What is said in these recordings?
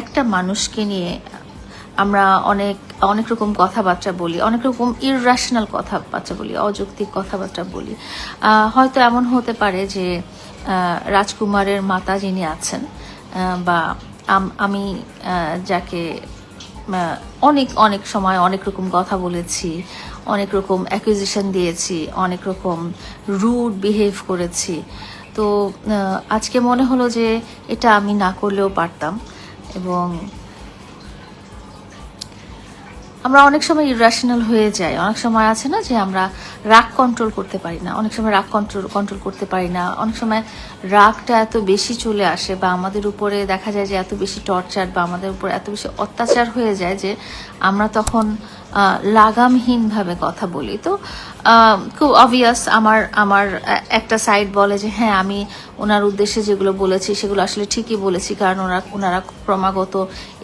একটা মানুষকে নিয়ে আমরা অনেক অনেক রকম কথাবার্তা বলি, অনেক রকম ইররেশনাল কথাবার্তা বলি, অযৌক্তিক কথাবার্তা বলি। হয়তো এমন হতে পারে যে রাজকুমারের মাতা যিনি আছেন বা আমি যাকে অনেক অনেক সময় অনেক রকম কথা বলেছি, অনেক রকম অ্যাকুজিশন দিয়েছি, অনেক রকম রুড বিহেভ করেছি, তো আজকে মনে হলো যে এটা আমি না করলেও পারতাম। এবং আমরা অনেক সময় ইরেশনাল হয়ে যাই, অনেক সময় আছে না যে আমরা রাগ কন্ট্রোল করতে পারি না, অনেক সময় রাগ কন্ট্রোল করতে পারি না, অনেক সময় রাগটা এত বেশি চলে আসে বা আমাদের উপরে দেখা যায় যে এত বেশি টর্চার বা আমাদের উপর এত বেশি অত্যাচার হয়ে যায় যে আমরা তখন লাগামহীনভাবে কথা বলি। তো খুব অবভিয়াস আমার একটা সাইড বলে যে হ্যাঁ, আমি ওনার উদ্দেশ্যে যেগুলো বলেছি সেগুলো আসলে ঠিকই বলেছি, কারণ ওনারা ক্রমাগত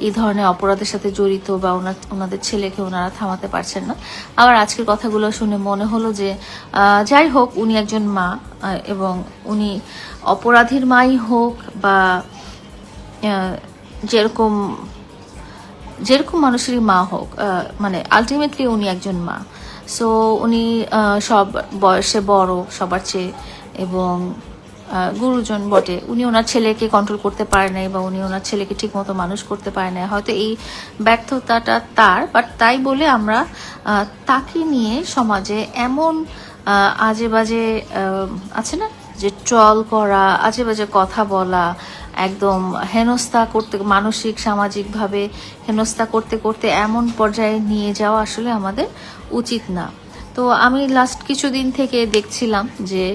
এই ধরনের অপরাধের সাথে জড়িত বা ওনাদের ছেলেকে ওনারা থামাতে পারছেন না। আবার আজকের কথাগুলো শুনে মনে হলো যে যাই হোক, উনি একজন মা, এবং উনি অপরাধীর মাই হোক বা যেরকম মানুষেরই মা হোক, মানে আলটিমেটলি উনি একজন মা। সো উনি সব বয়সে বড় সবার চেয়ে এবং গুরুজন বটে। উনি ওনার ছেলেকে কন্ট্রোল করতে পারে নাই বা উনি ওনার ছেলেকে ঠিকমতো মানুষ করতে পারে নাই, হয়তো এই ব্যর্থতাটা তার। বাট তাই বলে আমরা তাকে নিয়ে সমাজে এমন আজে বাজে আছে না যে ট্রল করা, আজে বাজে কথা বলা, একদম হেনস্থা করতে, মানসিক সামাজিকভাবে হেনস্থা করতে করতে এমন পর্যায়ে নিয়ে যাওয়া আসলে আমাদের উচিত না। তো আমি লাস্ট কিছুদিন থেকে দেখছিলাম যে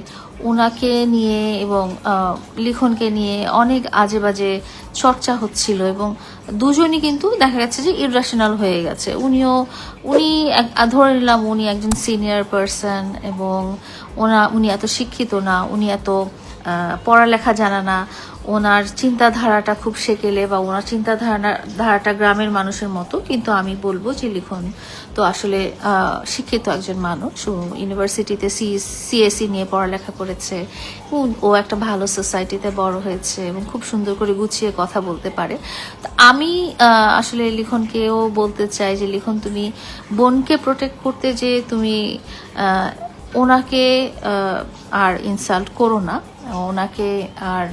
ওনাকে নিয়ে এবং লিখনকে নিয়ে অনেক আজে বাজে চর্চা হচ্ছিল এবং দুজনই কিন্তু দেখা গেছে যে ইরেশনাল হয়ে গেছে। উনি ধরে নিলাম উনি একজন সিনিয়র পারসন এবং উনি এত শিক্ষিত না, উনি এত পড়ালেখা জানা না, ওনার চিন্তাধারাটা খুব সেকেলে বা ওনার ধারাটা গ্রামের মানুষের মতো। কিন্তু আমি বলবো যে লিখন তো আসলে শিক্ষিত একজন মানুষ, ইউনিভার্সিটিতে সিএসসি নিয়ে পড়ালেখা করেছে, ও একটা ভালো সোসাইটিতে বড় হয়েছে এবং খুব সুন্দর করে গুছিয়ে কথা বলতে পারে। তো আমি আসলে লিখনকেও বলতে চাই যে লিখন, তুমি বোনকে প্রোটেক্ট করতে যে তুমি ওনাকে আর ইনসাল্ট করো না, ওনাকে আর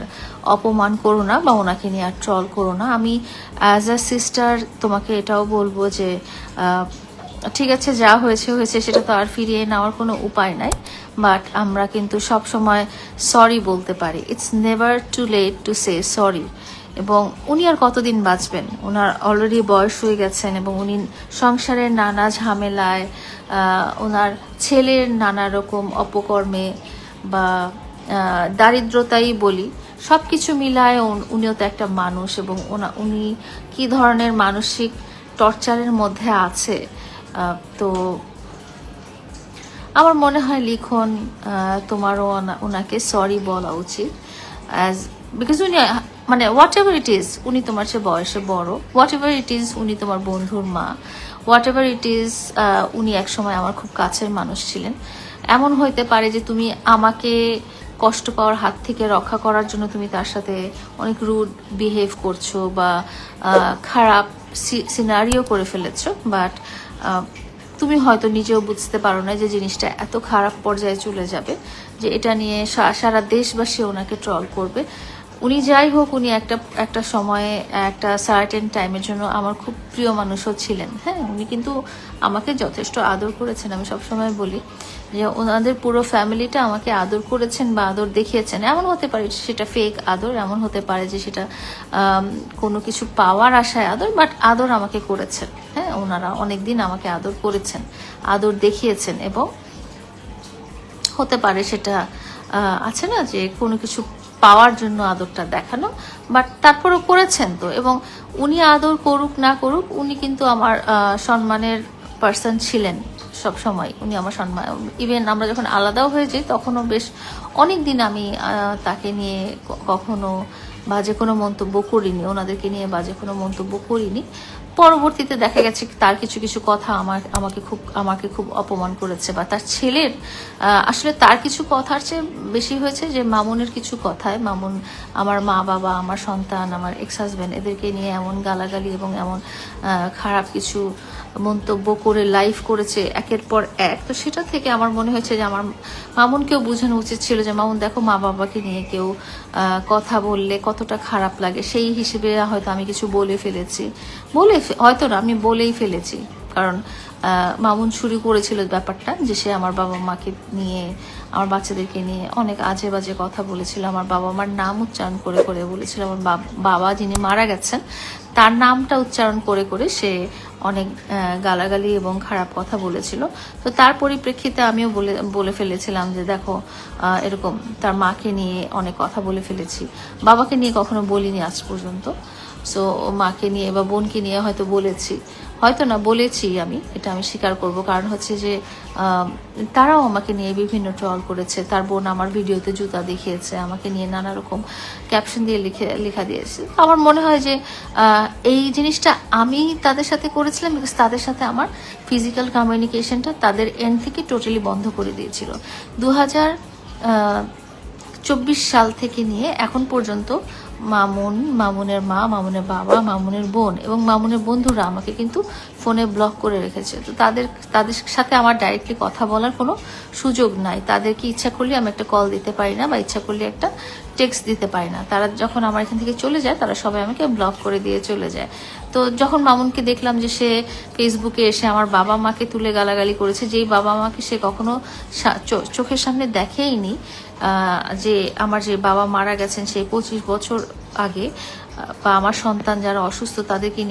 অপমান করো না বা ওনাকে নিয়ে আর ট্রল করো না। আমি অ্যাজ আ সিস্টার তোমাকে এটাও বলবো যে ঠিক আছে, যা হয়েছে হয়েছে, সেটা তো আর ফিরিয়ে নেওয়ার কোনো উপায় নাই। বাট আমরা কিন্তু সব সময় সরি বলতে পারি। It's never too late to say sorry. এবং উনি আর কতদিন বাঁচবেন, ওনার অলরেডি বয়স হয়ে গেছেন এবং উনি সংসারের নানা ঝামেলায়, ওনার ছেলের নানা রকম অপকর্মে বা দারিদ্রতাই বলি, সব কিছু মিলায় উনিও তো একটা মানুষ এবং উনি কি ধরনের মানসিক টর্চারের মধ্যে আছে। তো আমার মনে হয় লিখন, তোমারও ওনাকে সরি বলা উচিত, অ্যাজ বিকজ উনি মানে হোয়াট এভার ইট ইজ, উনি তোমার চেয়ে বয়সে বড়, হোয়াট এভার ইট ইজ উনি তোমার বন্ধুর মা, হোয়াট এভার ইট ইজ উনি একসময় আমার খুব কাছের মানুষ ছিলেন। এমন হইতে পারে যে তুমি আমাকে কষ্ট পাওয়ার হাত থেকে রক্ষা করার জন্য তুমি তার সাথে অনেক রুড বিহেভ করছো বা খারাপ সিনারিও করে ফেলেছো, বাট তুমি হয়তো নিজেও বুঝতে পারো না যে জিনিসটা এত খারাপ পর্যায়ে চলে যাবে যে এটা নিয়ে সারা দেশবাসী ওনাকে ট্রল করবে। উনি যাই হোক, উনি একটা সময়ে একটা সার্টেন টাইমের জন্য আমার খুব প্রিয় মানুষও ছিলেন। হ্যাঁ, উনি কিন্তু আমাকে যথেষ্ট আদর করেছেন। আমি সবসময় বলি যে ওনাদের পুরো ফ্যামিলিটা আমাকে আদর করেছেন বা আদর দেখিয়েছেন। এমন হতে পারে সেটা ফেক আদর, এমন হতে পারে যে সেটা কোনো কিছু পাওয়ার আশায় আদর, বাট আদর আমাকে করেছেন। হ্যাঁ, ওনারা অনেকদিন আমাকে আদর করেছেন, আদর দেখিয়েছেন। এবং হতে পারে সেটা আছে না যে কোনো কিছু পাওয়ার জন্য আদরটা দেখানো, বাট তারপরও করেছেন তো। এবং উনি আদর করুক না করুক, উনি কিন্তু আমার সম্মানের পার্সন ছিলেন সব সময়। উনি আমার সম্মান, ইভেন আমরা যখন আলাদাও হয়ে যাই তখনও বেশ অনেক দিন আমি তাকে নিয়ে কখনো বাজে কোনো মন্তব্য করিনি, ওনাদেরকে নিয়ে বাজে কোনো মন্তব্য করিনি। পরবর্তীতে দেখা গেছে তার কিছু কিছু কথা আমাকে খুব অপমান করেছে, বা তার ছেলের আসলে তার কিছু কথার চেয়ে বেশি হয়েছে যে মামুনের কিছু কথায় মামুন আমার মা বাবা, আমার সন্তান, আমার এক্স হাজব্যান্ড এদেরকে নিয়ে এমন গালাগালি এবং এমন খারাপ কিছু মন্তব্য করে লাইভ করেছে একের পর এক। তো সেটা থেকে আমার মনে হয়েছে যে আমার মামুনকেও বোঝানো উচিত ছিল যে মামুন দেখো, মা বাবাকে নিয়ে কেউ কথা বললে কতটা খারাপ লাগে, সেই হিসেবে হয়তো আমি কিছু বলে ফেলেছি, হয়তো না, আমি বলেই ফেলেছি। কারণ মামুন শুরু করেছিল ব্যাপারটা যে সে আমার বাবা মাকে নিয়ে, আমার বাচ্চাদেরকে নিয়ে অনেক আজে বাজে কথা বলেছিল, আমার বাবা মার নাম উচ্চারণ করে করে বলেছিল, আমার বাবা যিনি মারা গেছেন তার নামটা উচ্চারণ করে করে সে অনেক গালাগালি এবং খারাপ কথা বলেছিল। তো তার পরিপ্রেক্ষিতে আমিও বলে ফেলেছিলাম যে দেখো, এরকম তার মাকে নিয়ে অনেক কথা বলে ফেলেছি, বাবাকে নিয়ে কখনো বলিনি আজ পর্যন্ত। সো মাকে নিয়ে বা বোনকে নিয়ে হয়তো বলেছি, হয়তো না বলেছি, এটা আমি স্বীকার করব। কারণ হচ্ছে যে তারাও আমাকে নিয়ে বিভিন্ন ট্রল করেছে, তার বোন আমার ভিডিওতে জুতা দেখিয়েছে, আমাকে নিয়ে নানা রকম ক্যাপশন দিয়ে লেখা দিয়েছে। আমার মনে হয় যে এই জিনিসটা আমি তাদের সাথে করেছিলাম বিকজ তাদের সাথে আমার ফিজিক্যাল কমিউনিকেশনটা তাদের এন্ড থেকে টোটালি বন্ধ করে দিয়েছিল। 2024 সাল থেকে নিয়ে এখন পর্যন্ত মামুন, মামুনের মা, মামুনের বাবা, মামুনের বোন এবং মামুনের বন্ধুরা আমাকে কিন্তু ফোনে ব্লক করে রেখেছে। তো তাদের সাথে আমার ডাইরেক্টলি কথা বলার কোনো সুযোগ নাই। তাদেরকে ইচ্ছা করলে আমি একটা কল দিতে পারি না, বা ইচ্ছা করলে একটা টেক্সট দিতে পারি না। তারা যখন আমার এখান থেকে চলে যায় তারা সবাই আমাকে ব্লক করে দিয়ে চলে যায়। তো যখন মামুনকে দেখলাম যে সে ফেসবুকে এসে আমার বাবা মাকে তুলে গালাগালি করেছে, যেই বাবা মাকে সে কখনো চোখের সামনে দেখেইনি, যে আমার যে বাবা মারা গেছেন সেই 25 বছর আগে, বা আমার সন্তান যারা অসুস্থ তাদেরকে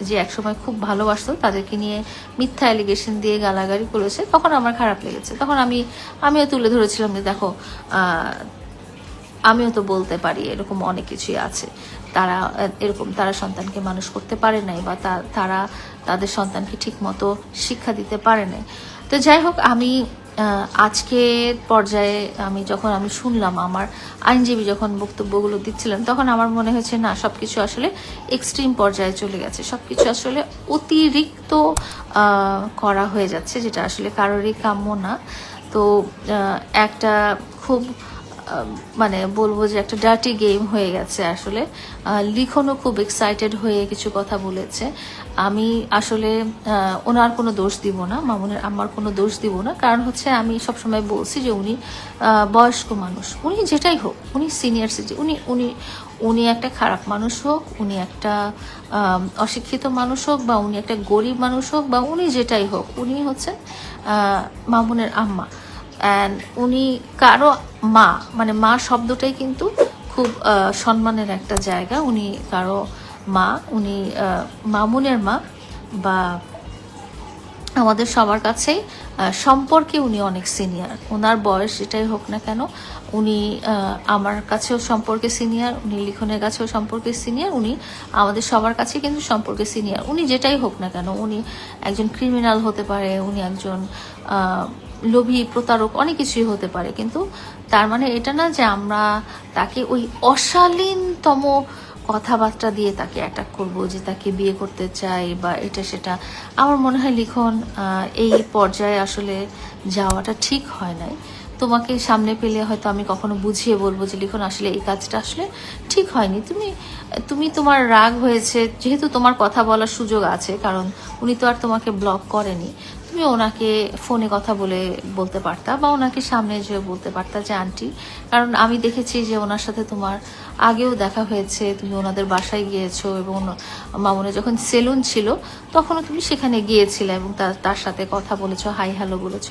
যে একসময় খুব ভালোবাসতো তাদেরকে নিয়ে মিথ্যা অ্যালিগেশন দিয়ে গালাগালি করেছে, তখন আমার খারাপ লেগেছে। তখন আমিও তুলে ধরেছিলাম যে দেখো, আমিও তো বলতে পারি এরকম অনেক কিছুই আছে, তারা সন্তানকে মানুষ করতে পারে নাই, বা তারা তাদের সন্তানকে ঠিক মতো শিক্ষা দিতে পারে নাই। তো যাই হোক, আমি আজকের পর্যায়ে যখন আমি শুনলাম আমার আইনজীবী যখন বক্তব্যগুলো দিচ্ছিলেন, তখন আমার মনে হয়েছে না, সবকিছু আসলে এক্সট্রিম পর্যায়ে চলে গেছে, সবকিছু আসলে অতিরিক্ত করা হয়ে যাচ্ছে, যেটা আসলে কারোরই কাম্য না। তো একটা খুব বলবো যে একটা ডার্টি গেম হয়ে গেছে আসলে। লিখনও খুব এক্সাইটেড হয়ে কিছু কথা বলেছে। আমি আসলে ওনার কোনো দোষ দিব না, মামুনের আম্মার কোনো দোষ দিব না। কারণ হচ্ছে আমি সবসময় বলছি যে উনি বয়স্ক মানুষ, উনি যেটাই হোক, উনি সিনিয়র সিটিজেন, উনি একটা খারাপ মানুষ হোক, উনি একটা অশিক্ষিত মানুষ হোক, বা উনি একটা গরিব মানুষ হোক, বা উনি যেটাই হোক, উনি হচ্ছেন মামুনের আম্মা। অ্যান্ড উনি কারো মা, মা শব্দটাই কিন্তু খুব সম্মানের একটা জায়গা। উনি কারো মা, উনি মামুনের মা, বা আমাদের সবার কাছেই সম্পর্কে উনি অনেক সিনিয়র। ওনার বয়স যেটাই হোক না কেন, উনি আমার কাছেও সম্পর্কে সিনিয়র, উনি লিখনের কাছেও সম্পর্কে সিনিয়র, উনি আমাদের সবার কাছে কিন্তু সম্পর্কে সিনিয়র। উনি যেটাই হোক না কেন, উনি একজন ক্রিমিনাল হতে পারে, উনি একজন লোভী, প্রতারক, অনেক কিছুই হতে পারে, কিন্তু তার মানে এটা না যে আমরা তাকে ওই অশালীনতম কথাবার্তা দিয়ে তাকে অ্যাটাক করব, যে তাকে বিয়ে করতে চাই বা এটা সেটা। আমার মনে হয় লিখন এই পর্যায়ে আসলে যাওয়াটা ঠিক হয় নাই। তোমাকে সামনে পেলে হয়তো আমি কখনো বুঝিয়ে বলবো যে লিখন আসলে এই কাজটা আসলে ঠিক হয়নি। তুমি তোমার রাগ হয়েছে, যেহেতু তোমার কথা বলার সুযোগ আছে, কারণ উনি তো আর তোমাকে ব্লক করেনি, তুমি ওনাকে ফোনে কথা বলতে পারতা, বা ওনাকে সামনে যেয়ে বলতে পারতা যে আন্টি, কারণ আমি দেখেছি যে ওনার সাথে তোমার আগেও দেখা হয়েছে, তুমি ওনাদের বাসায় গিয়েছো, এবং মামুনের যখন সেলুন ছিল তখনও তুমি সেখানে গিয়েছিলে এবং তার সাথে কথা বলেছো, হাই হ্যালো বলেছো।